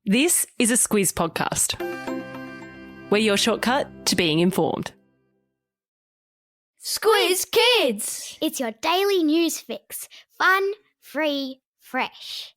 This is a Squiz podcast. We're your shortcut to being informed. Squiz Kids! It's your daily news fix. Fun, free, fresh.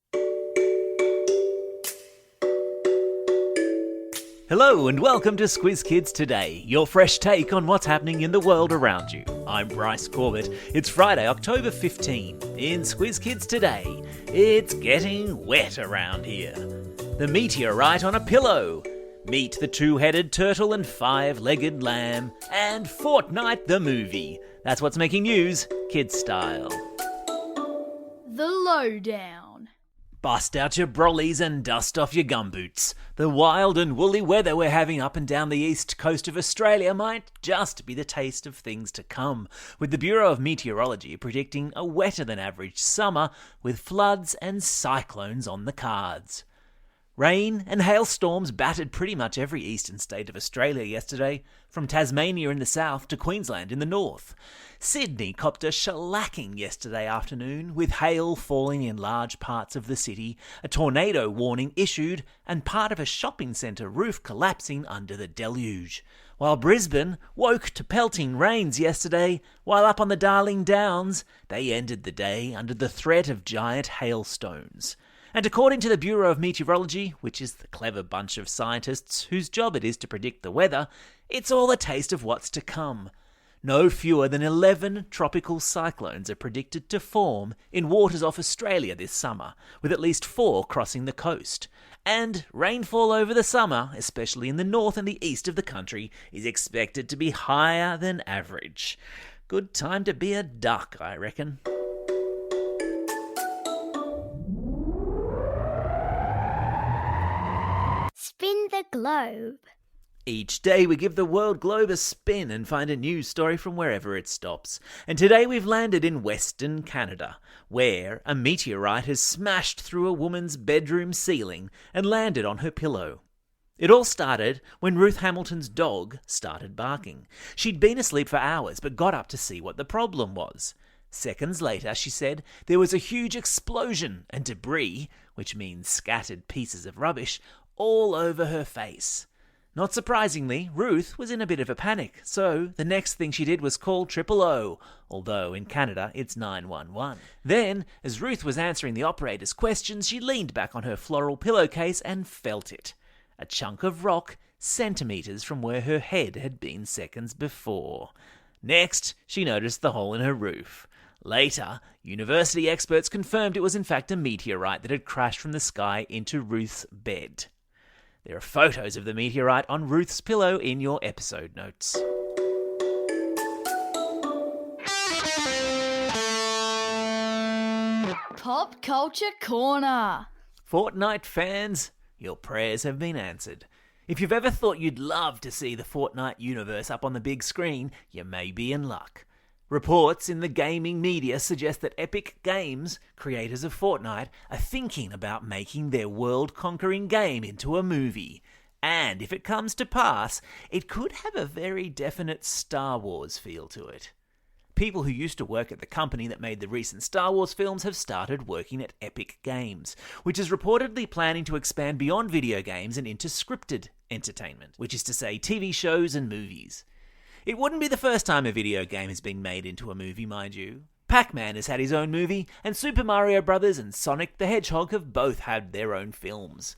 Hello and welcome to Squiz Kids Today, your fresh take on what's happening in the world around you. I'm Bryce Corbett. It's Friday, October 15. In Squiz Kids Today, it's getting wet around here. The meteorite on a pillow. Meet the two-headed turtle and five-legged lamb. And Fortnite the movie. That's what's making news, kids style. The lowdown. Bust out your brollies and dust off your gumboots. The wild and woolly weather we're having up and down the east coast of Australia might just be the taste of things to come, with the Bureau of Meteorology predicting a wetter than average summer with floods and cyclones on the cards. Rain and hailstorms battered pretty much every eastern state of Australia yesterday, from Tasmania in the south to Queensland in the north. Sydney copped a shellacking yesterday afternoon, with hail falling in large parts of the city, a tornado warning issued, and part of a shopping centre roof collapsing under the deluge. While Brisbane woke to pelting rains yesterday, while up on the Darling Downs, they ended the day under the threat of giant hailstones. And according to the Bureau of Meteorology, which is the clever bunch of scientists whose job it is to predict the weather, it's all a taste of what's to come. No fewer than 11 tropical cyclones are predicted to form in waters off Australia this summer, with at least 4 crossing the coast. And rainfall over the summer, especially in the north and the east of the country, is expected to be higher than average. Good time to be a duck, I reckon. Spin the globe. Each day we give the world globe a spin and find a news story from wherever it stops. And today we've landed in Western Canada, where a meteorite has smashed through a woman's bedroom ceiling and landed on her pillow. It all started when Ruth Hamilton's dog started barking. She'd been asleep for hours but got up to see what the problem was. Seconds later, she said, there was a huge explosion and debris, which means scattered pieces of rubbish, all over her face. Not surprisingly, Ruth was in a bit of a panic, so the next thing she did was call 000, although in Canada it's 911. Then, as Ruth was answering the operator's questions, she leaned back on her floral pillowcase and felt it. A chunk of rock, centimetres from where her head had been seconds before. Next, she noticed the hole in her roof. Later, university experts confirmed it was in fact a meteorite that had crashed from the sky into Ruth's bed. There are photos of the meteorite on Ruth's pillow in your episode notes. Pop Culture Corner. Fortnite fans, your prayers have been answered. If you've ever thought you'd love to see the Fortnite universe up on the big screen, you may be in luck. Reports in the gaming media suggest that Epic Games, creators of Fortnite, are thinking about making their world-conquering game into a movie. And if it comes to pass, it could have a very definite Star Wars feel to it. People who used to work at the company that made the recent Star Wars films have started working at Epic Games, which is reportedly planning to expand beyond video games and into scripted entertainment, which is to say TV shows and movies. It wouldn't be the first time a video game has been made into a movie, mind you. Pac-Man has had his own movie, and Super Mario Bros. And Sonic the Hedgehog have both had their own films.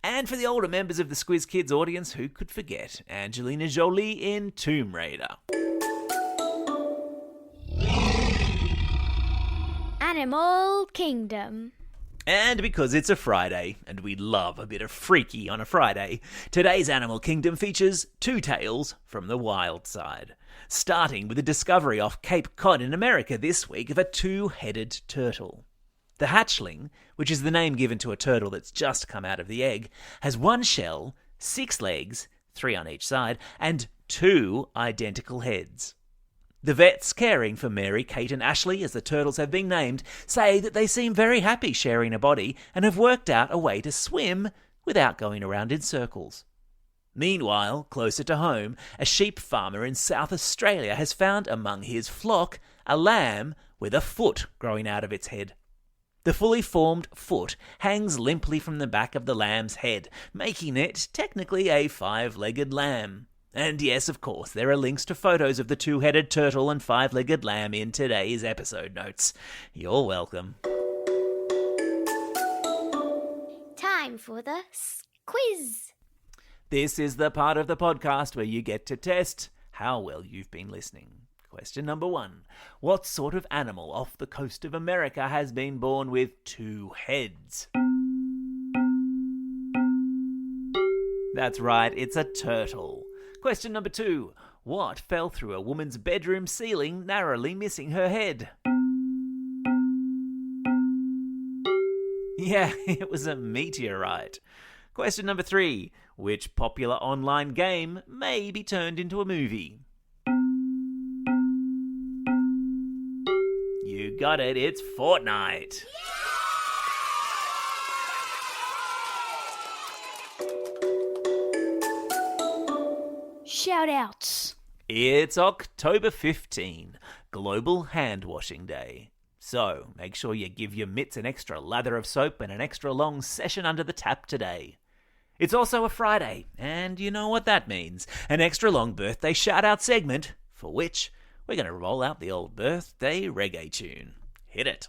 And for the older members of the Squiz Kids audience, who could forget Angelina Jolie in Tomb Raider? Animal Kingdom. And because it's a Friday, and we love a bit of freaky on a Friday, today's Animal Kingdom features 2 tales from the wild side. Starting with a discovery off Cape Cod in America this week of a 2-headed turtle. The hatchling, which is the name given to a turtle that's just come out of the egg, has 1 shell, 6 legs, 3 on each side, and 2 identical heads. The vets caring for Mary, Kate and Ashley, as the turtles have been named, say that they seem very happy sharing a body and have worked out a way to swim without going around in circles. Meanwhile, closer to home, a sheep farmer in South Australia has found among his flock a lamb with a foot growing out of its head. The fully formed foot hangs limply from the back of the lamb's head, making it technically a 5-legged lamb. And yes, of course, there are links to photos of the 2-headed turtle and 5-legged lamb in today's episode notes. You're welcome. Time for the quiz. This is the part of the podcast where you get to test how well you've been listening. Question number 1. What sort of animal off the coast of America has been born with 2 heads? That's right, it's a turtle. Question number 2. What fell through a woman's bedroom ceiling, narrowly missing her head? Yeah, it was a meteorite. Question number 3. Which popular online game may be turned into a movie? You got it, it's Fortnite. Shout-outs. It's October 15, Global Hand Washing Day. So, make sure you give your mitts an extra lather of soap and an extra long session under the tap today. It's also a Friday, and you know what that means. An extra long birthday shout-out segment, for which we're going to roll out the old birthday reggae tune. Hit it.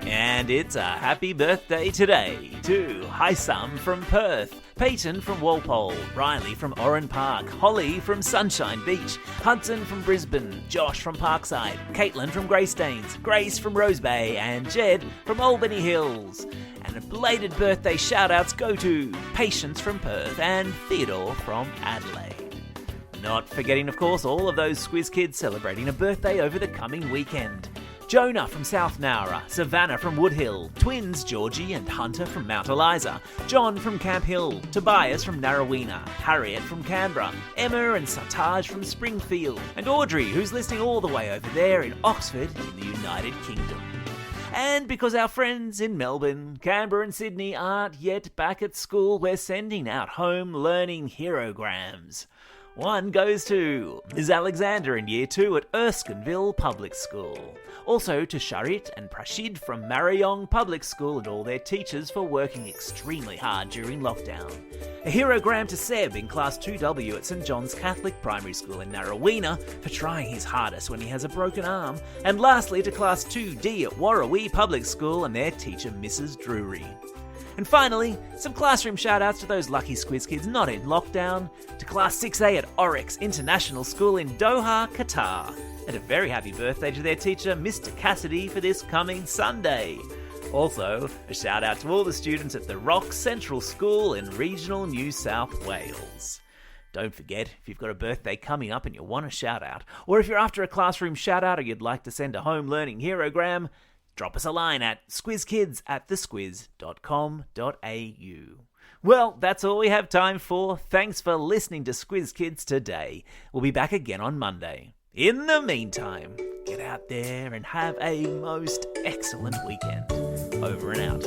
And it's a happy birthday today to Haisam from Perth, Peyton from Walpole, Riley from Oran Park, Holly from Sunshine Beach, Hudson from Brisbane, Josh from Parkside, Caitlin from Greystanes, Grace from Rose Bay, and Jed from Albany Hills. And belated birthday shout-outs go to Patience from Perth and Theodore from Adelaide. Not forgetting, of course, all of those Squiz Kids celebrating a birthday over the coming weekend. Jonah from South Nowra, Savannah from Woodhill, twins Georgie and Hunter from Mount Eliza, John from Camp Hill, Tobias from Narrowena, Harriet from Canberra, Emma and Sataj from Springfield, and Audrey, who's listening all the way over there in Oxford in the United Kingdom. And because our friends in Melbourne, Canberra and Sydney aren't yet back at school, we're sending out home learning herograms. One goes to Ms. Alexander in Year 2 at Erskineville Public School. Also to Sharit and Prashid from Marayong Public School and all their teachers for working extremely hard during lockdown. A herogram to Seb in Class 2W at St John's Catholic Primary School in Narrowena for trying his hardest when he has a broken arm. And lastly to Class 2D at Warrawee Public School and their teacher Mrs Drury. And finally, some classroom shout-outs to those lucky Squiz Kids not in lockdown, to Class 6A at Oryx International School in Doha, Qatar, and a very happy birthday to their teacher, Mr. Cassidy, for this coming Sunday. Also, a shout-out to all the students at the Rock Central School in regional New South Wales. Don't forget, if you've got a birthday coming up and you want a shout-out, or if you're after a classroom shout-out or you'd like to send a home learning herogram, drop us a line at squizkids@thesquiz.com.au. Well, that's all we have time for. Thanks for listening to Squiz Kids today. We'll be back again on Monday. In the meantime, get out there and have a most excellent weekend. Over and out.